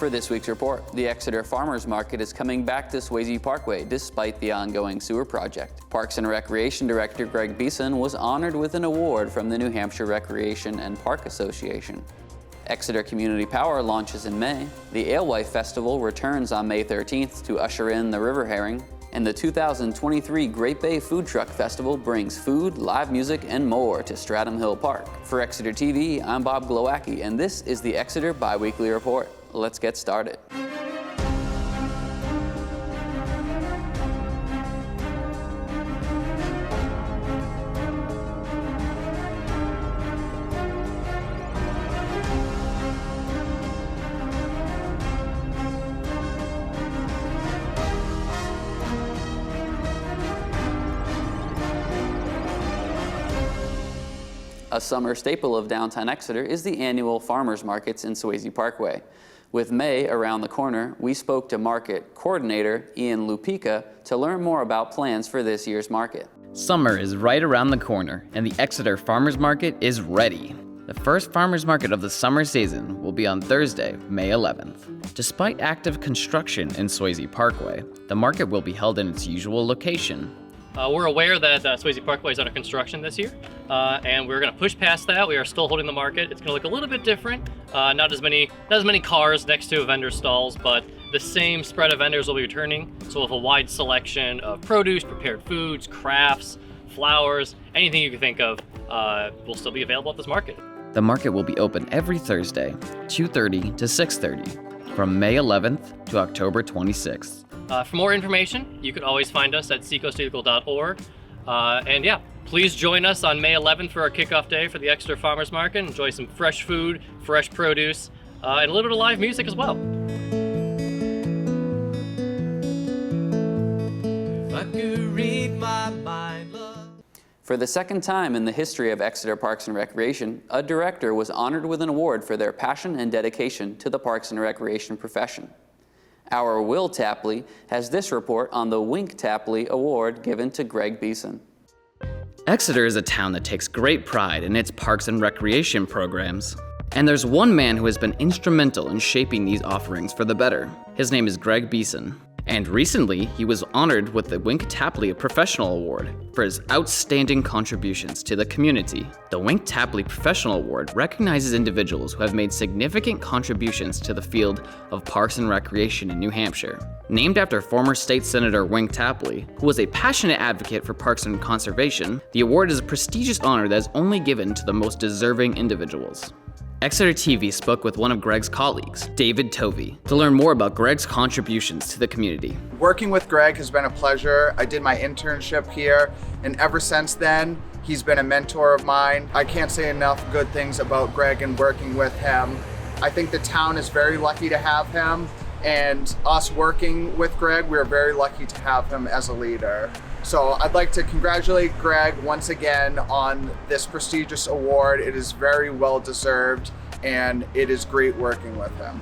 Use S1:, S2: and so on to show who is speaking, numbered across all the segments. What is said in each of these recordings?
S1: For this week's report, the Exeter Farmers Market is coming back to Swayze Parkway despite the ongoing sewer project. Parks and Recreation Director Greg Bisson was honored with an award from the New Hampshire Recreation and Park Association. Exeter Community Power launches in May. The Alewife Festival returns on May 13th to usher in the river herring. And the 2023 Great Bay Food Truck Festival brings food, live music, and more to Stratham Hill Park. For Exeter TV, I'm Bob Glowacki, and this is the Exeter Biweekly Report. Let's get started. A summer staple of downtown Exeter is the annual farmers markets in Swayze Parkway. With May around the corner, we spoke to market coordinator Ian Lupica to learn more about plans for this year's market.
S2: Summer is right around the corner, and the Exeter Farmers Market is ready. The first farmers market of the summer season will be on Thursday, May 11th. Despite active construction in Swayze Parkway, the market will be held in its usual location.
S3: We're aware that Swayze Parkway is under construction this year, and we're going to push past that. We are still holding the market. It's going to look a little bit different. Not as many cars next to vendor stalls, but the same spread of vendors will be returning. So we'll have a wide selection of produce, prepared foods, crafts, flowers, anything you can think of will still be available at this market.
S2: The market will be open every Thursday, 2:30 to 6:30, from May 11th to October 26th.
S3: For more information, you can always find us at seacoasteagle.org. And yeah, please join us on May 11th for our kickoff day for the Exeter Farmers Market. Enjoy some fresh food, fresh produce, and a little bit of live music as well.
S4: If I could read my mind, love.
S1: For the second time in the history of Exeter Parks and Recreation, a director was honored with an award for their passion and dedication to the parks and recreation profession. Our Will Tapley has this report on the Wink Tapley Award given to Greg Bisson.
S2: Exeter is a town that takes great pride in its parks and recreation programs. And there's one man who has been instrumental in shaping these offerings for the better. His name is Greg Bisson. And recently, he was honored with the Wink Tapley Professional Award for his outstanding contributions to the community. The Wink Tapley Professional Award recognizes individuals who have made significant contributions to the field of parks and recreation in New Hampshire. Named after former State Senator Wink Tapley, who was a passionate advocate for parks and conservation, the award is a prestigious honor that is only given to the most deserving individuals. Exeter TV spoke with one of Greg's colleagues, David Tovey, to learn more about Greg's contributions to the community.
S5: Working with Greg has been a pleasure. I did my internship here, and ever since then, he's been a mentor of mine. I can't say enough good things about Greg and working with him. I think the town is very lucky to have him, and us working with Greg, we're very lucky to have him as a leader. So I'd like to congratulate Greg once again on this prestigious award. It is very well deserved, and it is great working with him.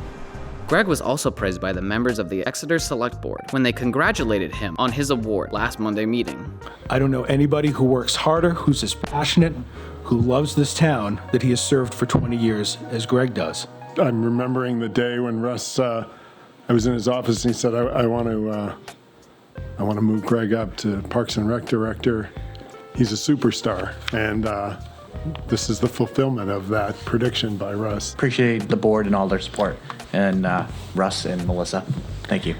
S2: Greg was also praised by the members of the Exeter Select Board when they congratulated him on his award last Monday meeting.
S6: I don't know anybody who works harder, who's as passionate, who loves this town that he has served for 20 years as Greg does.
S7: I'm remembering the day when Russ, I was in his office and he said, I want to move Greg up to Parks and Rec Director. He's a superstar, and this is the fulfillment of that prediction by Russ.
S8: Appreciate the board and all their support, and Russ and Melissa, thank you.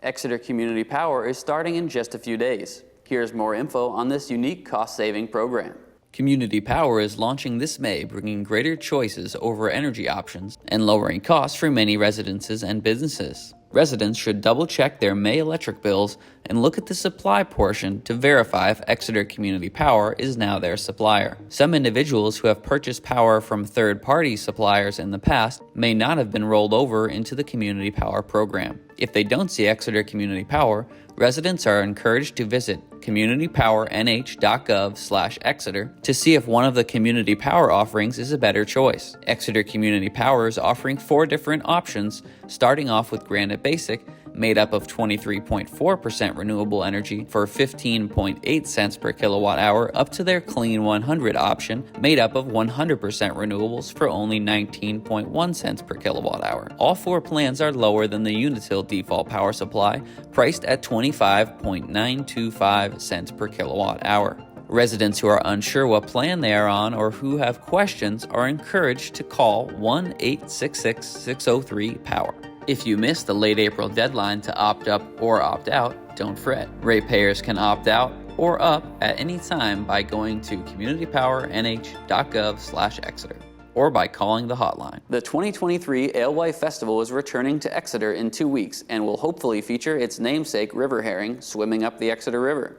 S1: Exeter Community Power is starting in just a few days. Here's more info on this unique cost-saving program. Community Power is launching this May, bringing greater choices over energy options and lowering costs for many residences and businesses. Residents should double-check their May electric bills and look at the supply portion to verify if Exeter Community Power is now their supplier. Some individuals who have purchased power from third-party suppliers in the past may not have been rolled over into the Community Power program. If they don't see Exeter Community Power, residents are encouraged to visit communitypowernh.gov/Exeter to see if one of the Community Power offerings is a better choice. Exeter Community Power is offering 4 different options, starting off with Granite Basic, made up of 23.4% renewable energy for 15.8 cents per kilowatt hour, up to their Clean 100 option, made up of 100% renewables for only 19.1 cents per kilowatt hour. All four plans are lower than the Unitil default power supply, priced at 25.925 cents per kilowatt hour. Residents who are unsure what plan they are on or who have questions are encouraged to call 1-866-603-POWER. If you missed the late April deadline to opt up or opt out, don't fret. Ratepayers can opt out or up at any time by going to communitypowernh.gov/Exeter or by calling the hotline. The 2023 Alewife Festival is returning to Exeter in 2 weeks and will hopefully feature its namesake river herring swimming up the Exeter River.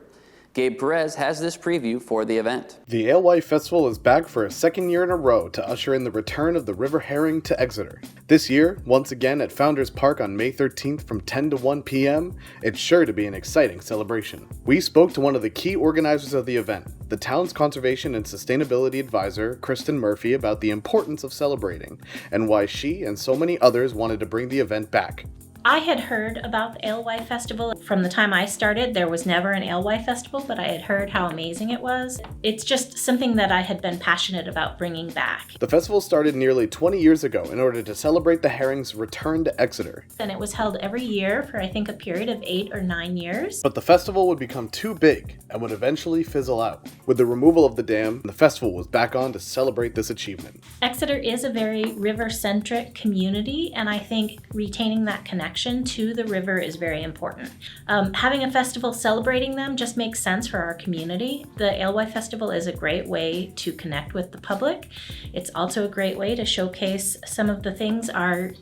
S1: Gabe Perez has this preview for the event.
S9: The Alewife Festival is back for a second year in a row to usher in the return of the river herring to Exeter. This year, once again at Founders Park on May 13th from 10 to 1 p.m., it's sure to be an exciting celebration. We spoke to one of the key organizers of the event, the town's Conservation and Sustainability Advisor, Kristen Murphy, about the importance of celebrating and why she and so many others wanted to bring the event back.
S10: I had heard about the Alewife Festival. From the time I started, there was never an Alewife Festival, but I had heard how amazing it was. It's just something that I had been passionate about bringing back.
S9: The festival started nearly 20 years ago in order to celebrate the herring's return to Exeter.
S10: And it was held every year for I think a period of 8 or 9 years.
S9: But the festival would become too big and would eventually fizzle out. With the removal of the dam, the festival was back on to celebrate this achievement.
S10: Exeter is a very river-centric community, and I think retaining that connection to the river is very important. Having a festival celebrating them just makes sense for our community. The Alewife Festival is a great way to connect with the public. It's also a great way to showcase some of the things our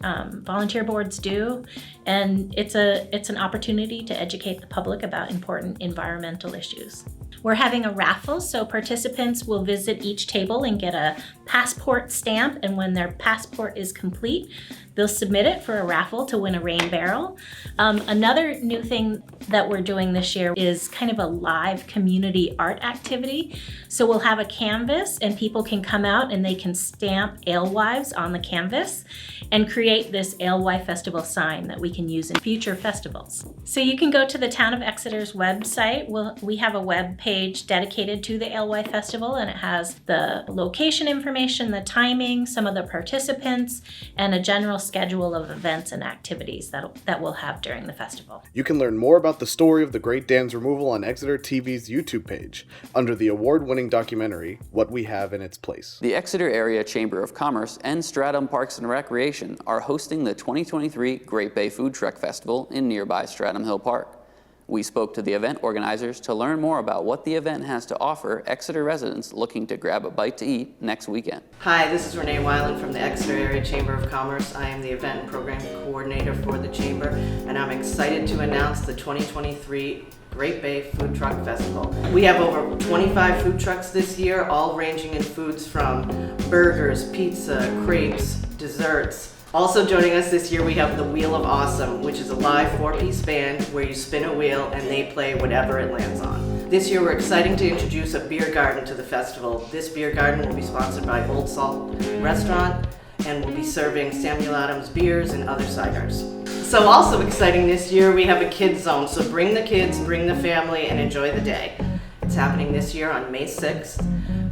S10: volunteer boards do, and it's an opportunity to educate the public about important environmental issues. We're having a raffle, so participants will visit each table and get a passport stamp, and when their passport is complete, they'll submit it for a raffle to win a rain barrel. Another new thing that we're doing this year is kind of a live community art activity. So we'll have a canvas and people can come out and they can stamp alewives on the canvas and create this Alewife Festival sign that we can use in future festivals. So you can go to the Town of Exeter's website. We have a web page dedicated to the Alewife Festival, and it has the location information, the timing, some of the participants, and a general schedule of events and activities that we'll have during the festival.
S9: You can learn more about the story of the Great Dam's removal on Exeter TV's YouTube page under the award-winning documentary, What We Have in Its Place.
S1: The Exeter Area Chamber of Commerce and Stratham Parks and Recreation are hosting the 2023 Great Bay Food Truck Festival in nearby Stratham Hill Park. We spoke to the event organizers to learn more about what the event has to offer Exeter residents looking to grab a bite to eat next weekend.
S11: Hi, this is Renee Weiland from the Exeter Area Chamber of Commerce. I am the event and program coordinator for the Chamber, and I'm excited to announce the 2023 Great Bay Food Truck Festival. We have over 25 food trucks this year, all ranging in foods from burgers, pizza, crepes, desserts. Also joining us this year, we have the Wheel of Awesome, which is a live 4-piece band where you spin a wheel and they play whatever it lands on. This year, we're excited to introduce a beer garden to the festival. This beer garden will be sponsored by Old Salt Restaurant and will be serving Samuel Adams beers and other ciders. So also exciting this year, we have a kids zone. So bring the kids, bring the family, and enjoy the day. It's happening this year on May 6th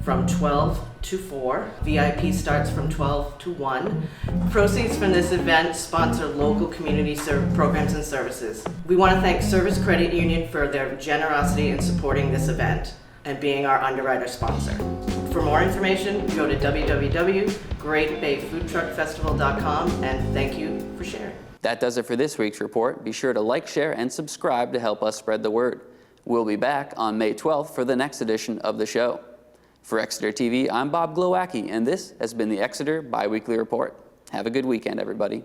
S11: from 12 to 4. VIP starts from 12 to 1. Proceeds from this event sponsor local community programs and services. We want to thank Service Credit Union for their generosity in supporting this event and being our underwriter sponsor. For more information, go to www.greatbayfoodtruckfestival.com, and thank you for sharing.
S1: That does it for this week's report. Be sure to like, share, and subscribe to help us spread the word. We'll be back on May 12th for the next edition of the show. For Exeter TV, I'm Bob Glowacki, and this has been the Exeter Biweekly Report. Have a good weekend, everybody.